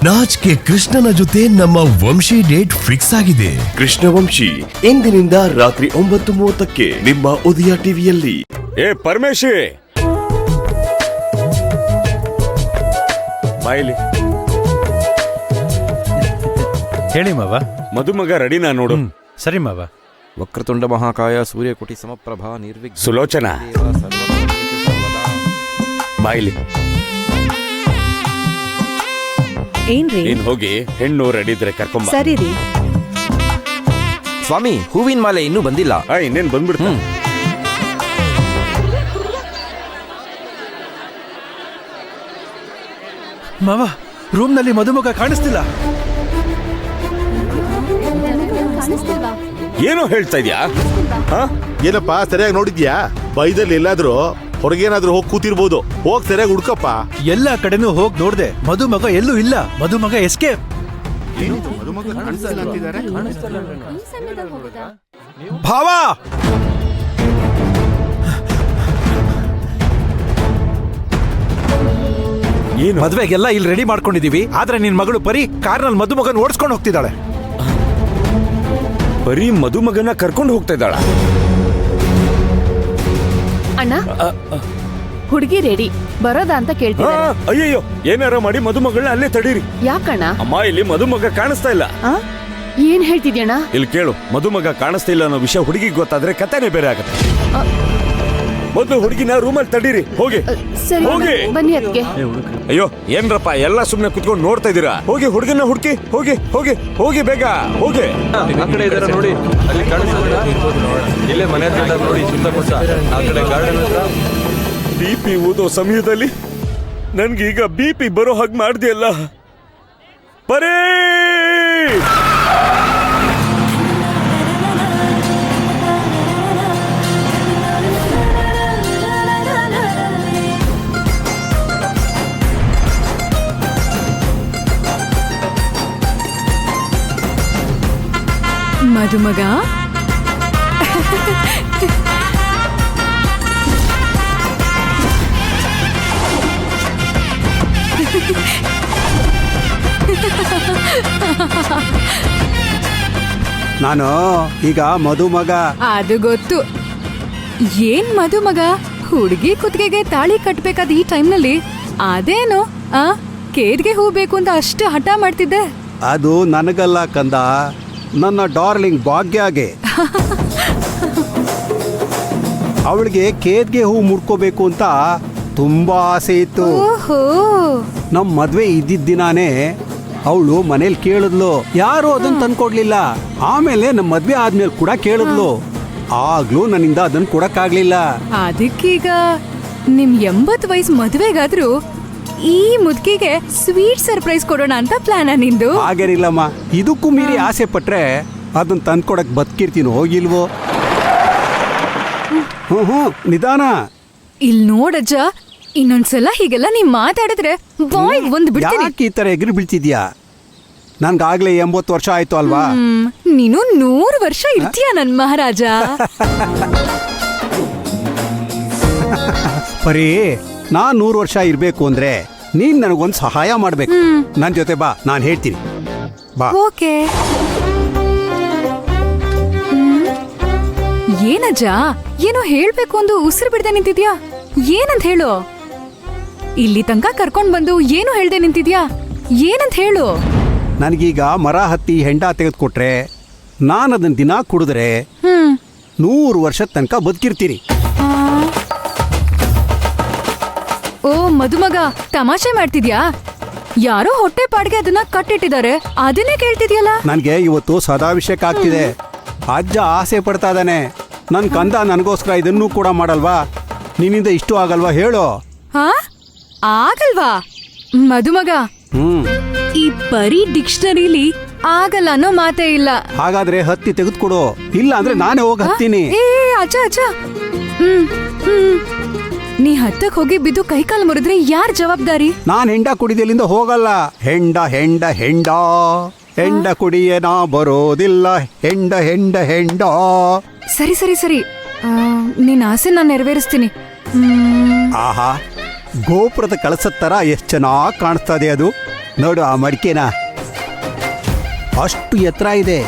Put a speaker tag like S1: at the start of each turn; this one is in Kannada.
S1: ನಾಚ್ಕೆ ಕೃಷ್ಣನ ಜೊತೆ ನಮ್ಮ ವಂಶಿ ಡೇಟ್ ಫಿಕ್ಸ್ ಆಗಿದೆ.
S2: ಕೃಷ್ಣವಂಶಿ ಇಂದಿನಿಂದ ರಾತ್ರಿ 9:30ಕ್ಕೆ ನಿಮ್ಮ ಉದಯ ಟಿವಿಯಲ್ಲಿ.
S3: ಪರಮೇಶಿ ಬಾಯಿಲಿ
S4: ಹೇಳಿ ಮಾವ.
S3: ಮದುಮಗ ರೆಡಿನಾ ನೋಡು.
S4: ಸರಿ ಮಾವ.
S5: ವಕ್ರತುಂಡ ಮಹಾಕಾಯ ಸೂರ್ಯಕೋಟಿ ಸಮಪ್ರಭಾ ನಿರ್ವಿಘ್ನ
S3: ಸುಲೋಚನಾ ಬಾಯಿಲಿ.
S6: ಏನ್ರಿ?
S3: ನೀನ್ ಹೋಗಿ ಹೆಣ್ಣು ರೆಡಿ ಇದ್ರೆ ಕರ್ಕೊಂಬ.
S6: ಸರಿ ರೀ.
S5: ಸ್ವಾಮಿ, ಹೂವಿನ ಮಾಲೆ ಇನ್ನೂ ಬಂದಿಲ್ಲ.
S3: ಇನ್ನೇನ್ ಬಂದ್ಬಿಡ್ತ.
S4: ಮಾವ, ರೂಮ್ ನಲ್ಲಿ ಮದುಮಗ ಕಾಣಿಸ್ತಿಲ್ಲ.
S3: ಏನೋ ಹೇಳ್ತಾ ಇದ್ಯಾ?
S7: ಏನಪ್ಪಾ ಸರಿಯಾಗಿ ನೋಡಿದ್ಯಾ? ಬೈದಲ್ಲಿ ಎಲ್ಲಾದ್ರೂ ಹೊರಗೇನಾದ್ರೂ ಹೋಗಿ ಕೂತಿರ್ಬೋದು. ಹೋಗ್ ಸರಿಯಾಗಿ ಹುಡ್ಕಪ್ಪ.
S4: ಎಲ್ಲಾ ಕಡೆನೂ ಹೋಗ್ ನೋಡ್ದೆ, ಮದುಮಗ ಎಲ್ಲೂ ಇಲ್ಲ. ಮದುಮಗ ಎಸ್ಕೇಪ್. ಭಾವ, ಮದ್ವೆಗೆಲ್ಲ ಇಲ್ಲಿ ರೆಡಿ ಮಾಡ್ಕೊಂಡಿದೀವಿ. ಆದ್ರೆ ನಿನ್ ಮಗಳು ಪರಿ ಕಾರ್ನಲ್ಲಿ ಮದುಮಗನ್ ಓಡಿಸ್ಕೊಂಡು ಹೋಗ್ತಿದ್ದಾಳೆ.
S3: ಬರೀ ಮದುಮಗನ ಕರ್ಕೊಂಡು ಹೋಗ್ತಾ ಇದ್ದಾಳ?
S6: ಅಣ್ಣ, ಹುಡುಗಿ ರೆಡಿ ಬರೋದಾ ಅಂತ ಕೇಳ್ತಿದ್ದಾರೆ.
S3: ಅಯ್ಯಯ್ಯೋ, ಏನಾರ ಮಾಡಿ ಮದುಮಗಳನ್ನ ಅಲ್ಲೇ ತಡೀರಿ.
S6: ಯಾಕಣ್ಣ?
S3: ಅಮ್ಮ, ಇಲ್ಲಿ ಮದುಮಗ ಕಾಣಿಸ್ತಾ ಇಲ್ಲ.
S6: ಏನ್ ಹೇಳ್ತಿದ್ಯಣ್ಣ?
S3: ಇಲ್ಲಿ ಕೇಳು, ಮದುಮಗ ಕಾಣಿಸ್ತಾ ಇಲ್ಲ ಅನ್ನೋ ವಿಷಯ ಹುಡುಗಿಗೆ ಗೊತ್ತಾದ್ರೆ ಕಥೆನೇ ಬೇರೆ ಆಗತ್ತೆ. ಮೊದಲು ಹುಡುಗಿನ ರೂಮಲ್ಲಿ ತಡೀರಿ. ಹೋಗಿ
S6: ಸರಿ
S3: ಹೋಗಿ.
S6: ಬನ್ನಿ ಅದಕ್ಕೆ.
S3: ಅಯ್ಯೋ ಏನ್ರಪ್ಪ ಎಲ್ಲ ಸುಮ್ನೆ ಕುತ್ಕೊಂಡು ನೋಡ್ತಾ ಇದೀರಾ? ಹೋಗಿ ಹುಡುಗನ ಹುಡುಕಿ. ಹೋಗಿ ಹೋಗಿ ಹೋಗಿ, ಬೇಗ ಹೋಗಿ.
S8: ಆ ಕಡೆ ಇದಾರೆ ನೋಡಿ, ಅಲ್ಲಿ ಕಾಣಿಸ್ತಿದೆ. ಇಲ್ಲೇ ಮನೆ ಹತ್ರ ನೋಡಿ, ಸುತ್ತಮುತ್ತ ಆ ಕಡೆ ಗಾರ್ಡನ್ ಹತ್ರ.
S3: ಬಿಪಿ ಊದೋ ಸಮಯದಲ್ಲಿ ನನ್ಗೀಗ ಬಿಪಿ ಬರೋ ಹಾಗೆ ಮಾಡ್ದಿಯಲ್ಲ ಪರೇ.
S6: ಮದುಮಗ
S9: ನಾನು ಈಗ ಮದುಮಗ.
S6: ಅದು ಗೊತ್ತು. ಏನ್ ಮದುಮಗ? ಹುಡುಗಿ ಕುತ್ತಿಗೆಗೆ ತಾಳಿ ಕಟ್ಬೇಕಾದ ಈ ಟೈಮ್ನಲ್ಲಿ ಅದೇನು ಕೇದ್ಗೆ ಹೂ ಬೇಕು ಅಂತ ಅಷ್ಟು ಹಠ ಮಾಡ್ತಿದ್ದೆ.
S9: ಅದು ನನಗಲ್ಲ ಕಂದ, ನನ್ನ ಡಾರ್ಲಿಂಗ್ ಭಾಗ್ಯಗೆ. ಅವಳಿಗೆ ಕೇದ್ಗೆ ಹೂ ಮುಡ್ಕೋಬೇಕು ಅಂತ ತುಂಬಾ ಆಸೆ ಇತ್ತು. ನಮ್ ಮದ್ವೆ ಇದ್ದಿದ್ದ ದಿನಾನೇ ಅವಳು ಮನೇಲಿ ಕೇಳಿದ್ಲು. ಯಾರು ಅದನ್ನ ತಂದ್ಕೊಡ್ಲಿಲ್ಲ. ಆಮೇಲೆ ನಮ್ ಮದ್ವೆ ಆದ್ಮೇಲೆ ಕೂಡ ಕೇಳಿದ್ಲು. ಆಗ್ಲೂ ನನ್ನಿಂದ ಅದನ್ನ ಕೊಡಕ್ಕಾಗ್ಲಿಲ್ಲ.
S6: ಅದಕ್ಕೀಗ ನಿಮ್ 80 ವಯಸ್ಸು ಮದ್ವೆಗಾದ್ರೂ ಈ ಮುದ್ಕಿಗೆ ಸ್ವೀಟ್ ಸರ್ಪ್ರೈಸ್ ಕೊಡೋಣ ಅಂತ ಪ್ಲಾನ ನಿಂದು?
S9: ಹಾಗೇನಿಲ್ಲಮ್ಮ, ಇದಕ್ಕೂ ಮೀರಿ ಆಸೆ ಪಟ್ರೆ ಅದನ್ನ ತಂದ್ಕೊಡಕ್ ಬದುಕಿರ್ತೀನೋ ಹೋಗಿಲ್ವೋ? ನಿಧಾನ.
S6: ಇಲ್ ನೋಡಜ್ಜ, ಇನ್ನೊಂದ್ಸಲ ಹೀಗೆಲ್ಲ ನೀವ್ ಮಾತಾಡಿದ್ರೆ ಬಾಯ್ ಒಂದ್ ಬಿಡ್ತೀನಿ.
S9: ಯಾಕೆ ಈ ತರ ಎಗ್ರಿ ಬೀಳ್ತಿದ್ಯಾ? ನನ್ಗಾಗ್ಲೇ 80 ವರ್ಷ ಆಯ್ತು ಅಲ್ವಾ?
S6: ನೀನು 100 ವರ್ಷ ಇರ್ತೀಯ ನನ್ ಮಹಾರಾಜ.
S9: ಪರಿ, ನಾನ್ 100 ವರ್ಷ ಇರ್ಬೇಕು ಅಂದ್ರೆ ನೀನ್ ನನಗೊಂದ್ ಸಹಾಯ ಮಾಡ್ಬೇಕು. ನನ್ ಜೊತೆ ಬಾ, ನಾನ್ ಹೇಳ್ತೀನಿ. ಬಾ.
S6: ಓಕೆ. ಏನಜ್ಜ, ಏನೋ ಹೇಳ್ಬೇಕು ಅಂದು ಉಸಿರು ಬಿಡದೆ ನಿಂತಿದ್ಯಾ? ಏನಂತ ಹೇಳು. ಇಲ್ಲಿ ತನಕ ಕರ್ಕೊಂಡ್ ಬಂದು ಏನು ಹೇಳ್ದೆ ನಿಂತಿದ್ಯಾ? ಏನಂತ ಹೇಳು.
S9: ನನಗೀಗ ಮರ ಹತ್ತಿ ಹೆಂಡ ತೆಗೆದುಕೊಟ್ರೆ ನಾನು ಅದನ್ನ ದಿನ ಕುಡಿದ್ರೆ 100 ವರ್ಷದ ತನಕ ಬದುಕಿರ್ತೀರಿ.
S6: ಓ ಮದುಮಗ, ತಮಾಷೆ ಮಾಡ್ತಿದ್ಯಾ? ಯಾರೋ ಹೊಟ್ಟೆ ಪಾಡ್ಗೆ ಅದನ್ನ ಕಟ್ಟಿಟ್ಟಿದ್ದಾರೆ, ಅದನ್ನೇ ಕೇಳ್ತಿದ್ಯಲ್ಲ.
S9: ನನ್ಗೆ ಇವತ್ತು ಸದಾಭಿಷೇಕ ಆಗ್ತಿದೆ. ಅಜ್ಜ ಆಸೆ ಪಡ್ತಾ ಇದ್ದಾನೆ. ನನ್ ಕಂದ ನನಗೋಸ್ಕರ ಇದನ್ನೂ ಕೂಡ ಮಾಡಲ್ವಾ? ನಿನ್ನಿಂದ ಇಷ್ಟು ಆಗಲ್ವಾ ಹೇಳು?
S6: ಆಗಲ್ವಾ ಮದುಮಗ? ಈ ಪರಿ ಡಿಕ್ಷನರಿಲಿ ಆಗಲ್ಲ ಅನ್ನೋ ಮಾತೇ ಇಲ್ಲ.
S9: ಹಾಗಾದ್ರೆ ಹತ್ತಿ ತೆಗೆದುಕೊಡು, ಇಲ್ಲ ಅಂದ್ರೆ ನಾನೇ ಹೋಗಿ ಹತ್ತೀನಿ.
S6: ಅಜ್ಜ ಅಜ್ಜ, ನೀ ಹತ್ತಕ್ ಹೋಗಿ ಬಿದ್ದು ಕೈಕಾಲು ಮುರಿದ್ರೆ ಯಾರ್ ಜವಾಬ್ದಾರಿ?
S9: ನಾನ್ ಹೆಂಡ ಕುಡಿದಲ್ಲಿಂದ ಹೋಗಲ್ಲ. ಹೆಂಡ ಹೆಂಡ ಹೆಂಡ ಹೆಂಡ ಕುಡಿಯೇನ ಬರೋದಿಲ್ಲ. ಹೆಂಡ ಹೆಂಡ ಹೆಂಡ.
S6: ಸರಿ ಸರಿ ಸರಿ, ನಿನ್ ಆಸೆ ನಾನು ನೆರವೇರಿಸ್ತೀನಿ.
S9: ಆಹಾ, ಗೋಪುರದ ಕಳಸದ ತರ ಎಷ್ಟ್ ಚೆನ್ನಾಗ್ ಕಾಣಿಸ್ತಾ ಇದೆ ಅದು. ನೋಡು ಆ ಮಡಿಕೆನ ಅಷ್ಟು ಎತ್ತರ ಇದೆ.